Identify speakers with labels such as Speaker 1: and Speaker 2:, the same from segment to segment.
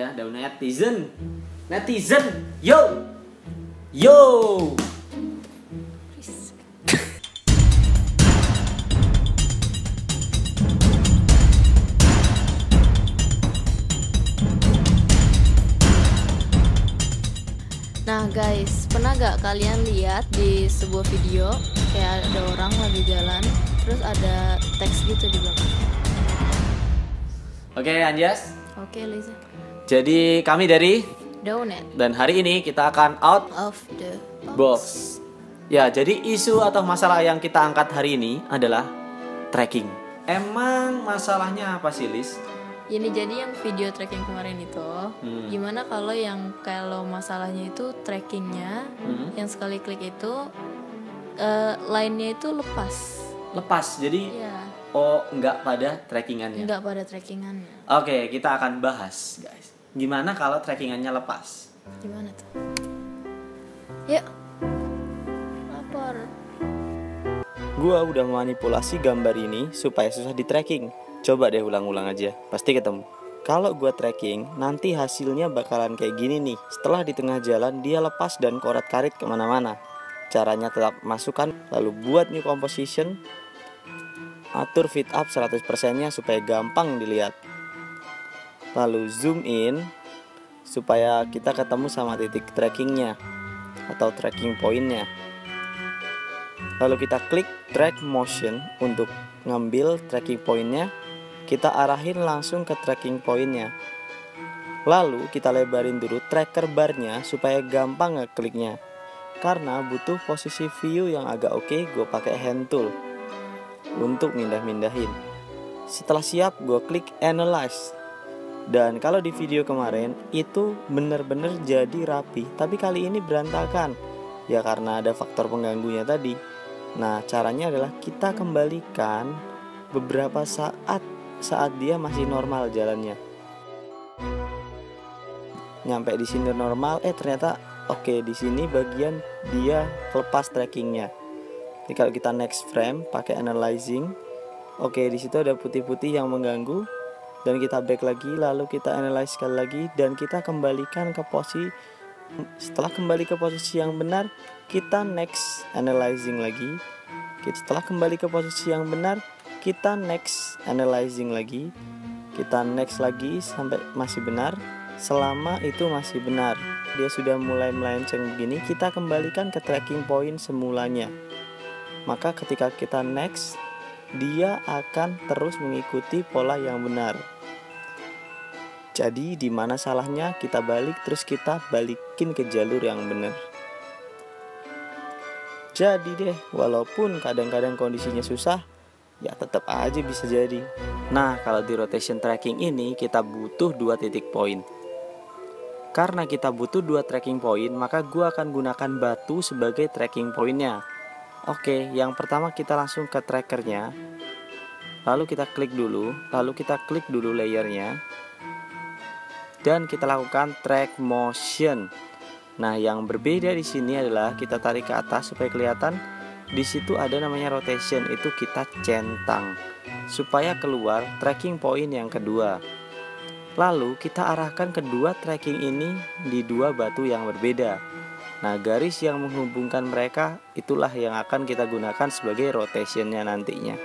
Speaker 1: Ya, ada netizen, yo, yo.
Speaker 2: Nah guys, pernah gak kalian lihat di sebuah video kayak ada orang lagi jalan, terus ada teks gitu di belakang?
Speaker 1: Oke, Anjas.
Speaker 2: Oke, Liza.
Speaker 1: Jadi kami dari
Speaker 2: Donet
Speaker 1: dan hari ini kita akan out
Speaker 2: of the
Speaker 1: box. Ya, jadi isu atau masalah yang kita angkat hari ini adalah tracking. Emang masalahnya apa sih, Lis?
Speaker 2: Ini jadi yang video tracking kemarin itu, gimana kalau masalahnya itu trackingnya, yang sekali klik itu line-nya itu lepas.
Speaker 1: Jadi
Speaker 2: ya,
Speaker 1: nggak pada trackingannya.
Speaker 2: nggak pada trackingannya.
Speaker 1: Oke, kita akan bahas, guys. Gimana kalau trackingannya lepas?
Speaker 2: Gimana tuh? Yuk, lapor.
Speaker 3: Gua udah manipulasi gambar ini supaya susah di tracking. Coba deh ulang-ulang aja, pasti ketemu. Kalau gua tracking, nanti hasilnya bakalan kayak gini nih. Setelah di tengah jalan, dia lepas dan koret-karit kemana-mana. Caranya tetap masukkan, lalu buat new composition. Atur fit up 100% nya supaya gampang dilihat. Lalu zoom in supaya kita ketemu sama titik trackingnya atau tracking pointnya. Lalu kita klik track motion untuk ngambil tracking pointnya. Kita arahin langsung ke tracking pointnya. Lalu kita lebarin dulu tracker barnya supaya gampang ngekliknya. Karena butuh posisi view yang agak oke, gue pakai hand tool untuk mindah-mindahin. Setelah siap, gue klik analyze. Dan kalau di video kemarin itu bener-bener jadi rapi, tapi kali ini berantakan. Ya karena ada faktor pengganggunya tadi. Nah, caranya adalah kita kembalikan beberapa saat dia masih normal jalannya. Nyampe di sini normal, ternyata oke, di sini bagian dia lepas trackingnya. Jadi kalau kita next frame pakai analyzing, oke, di situ ada putih-putih yang mengganggu, dan kita back lagi, lalu kita analyze sekali lagi, dan kita kembalikan ke posisi. Setelah kembali ke posisi yang benar, kita next analyzing lagi. Setelah kembali ke posisi yang benar, kita next analyzing lagi. Kita next lagi sampai masih benar. Selama itu masih benar, dia sudah mulai melenceng begini, kita kembalikan ke tracking point semulanya. Maka ketika kita next, dia akan terus mengikuti pola yang benar. Jadi di mana salahnya, kita balik, terus kita balikin ke jalur yang benar. Jadi deh, walaupun kadang-kadang kondisinya susah, ya tetap aja bisa jadi.
Speaker 1: Nah, kalau di rotation tracking ini kita butuh 2 titik point. Karena kita butuh 2 tracking point, maka gua akan gunakan batu sebagai tracking pointnya. Oke, yang pertama kita langsung ke trackernya. Lalu kita klik dulu layernya. Dan kita lakukan track motion. Nah, yang berbeda di sini adalah kita tarik ke atas supaya kelihatan. Di situ ada namanya rotation, itu kita centang supaya keluar tracking point yang kedua. Lalu kita arahkan kedua tracking ini di 2 batu yang berbeda. Nah, garis yang menghubungkan mereka itulah yang akan kita gunakan sebagai rotationnya nantinya.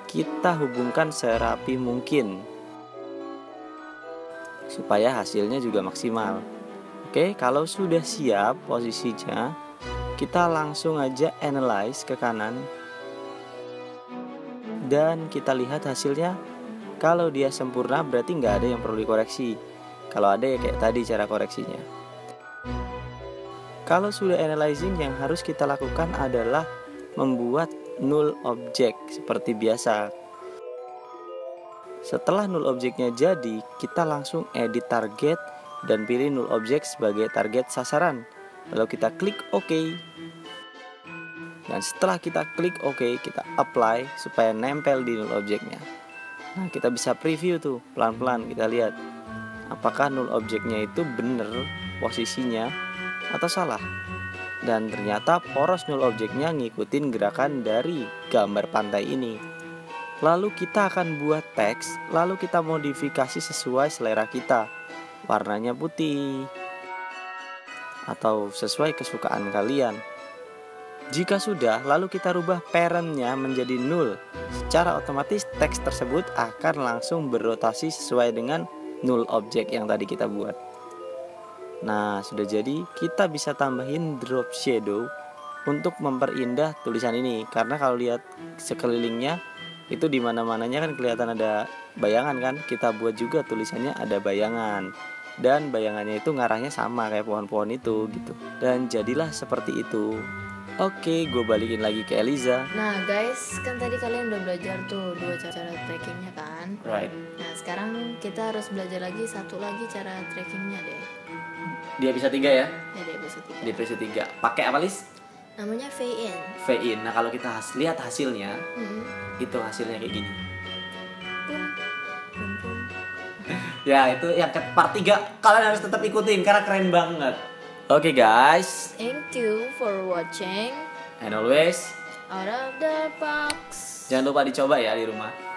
Speaker 1: Kita hubungkan serapi mungkin supaya hasilnya juga maksimal. Oke, kalau sudah siap posisinya, kita langsung aja analyze ke kanan. Dan kita lihat hasilnya. Kalau dia sempurna berarti nggak ada yang perlu dikoreksi. Kalau ada ya kayak tadi cara koreksinya. Kalau sudah analyzing, yang harus kita lakukan adalah membuat null object seperti biasa. Setelah null objectnya jadi, kita langsung edit target dan pilih null object sebagai target sasaran. Lalu kita klik OK. Dan setelah kita klik OK, kita apply supaya nempel di null objectnya. Nah, kita bisa preview tuh, pelan-pelan kita lihat apakah null objectnya itu bener posisinya atau salah. Dan ternyata poros null objectnya ngikutin gerakan dari gambar pantai ini. Lalu kita akan buat teks, lalu kita modifikasi sesuai selera kita. Warnanya putih atau sesuai kesukaan kalian. Jika sudah, lalu kita rubah parentnya menjadi null. Secara otomatis teks tersebut akan langsung berrotasi sesuai dengan null objek yang tadi kita buat. Nah, sudah jadi, kita bisa tambahin drop shadow untuk memperindah tulisan ini. Karena kalau lihat sekelilingnya itu di mana-mananya kan kelihatan ada bayangan kan. Kita buat juga tulisannya ada bayangan. Dan bayangannya itu ngarahnya sama kayak pohon-pohon itu gitu. Dan jadilah seperti itu. Oke, gue balikin lagi ke Eliza.
Speaker 2: Nah guys, kan tadi kalian udah belajar tuh 2 cara trackingnya kan.
Speaker 1: Right.
Speaker 2: Nah sekarang kita harus belajar lagi satu lagi cara trackingnya deh.
Speaker 1: Di episode 3 ya?
Speaker 2: Ya di episode 3.
Speaker 1: Di episode 3. Pakai apa, Lis?
Speaker 2: Namanya V-in.
Speaker 1: V-in. Nah, kalau kita lihat hasilnya, itu hasilnya kayak gini.
Speaker 2: Pum, pum, pum.
Speaker 1: Ya, itu yang ke part 3. Kalian harus tetap ikutin karena keren banget. Oke, guys.
Speaker 2: Thank you for watching
Speaker 1: And always
Speaker 2: Out of the Box.
Speaker 1: jangan lupa dicoba ya di rumah.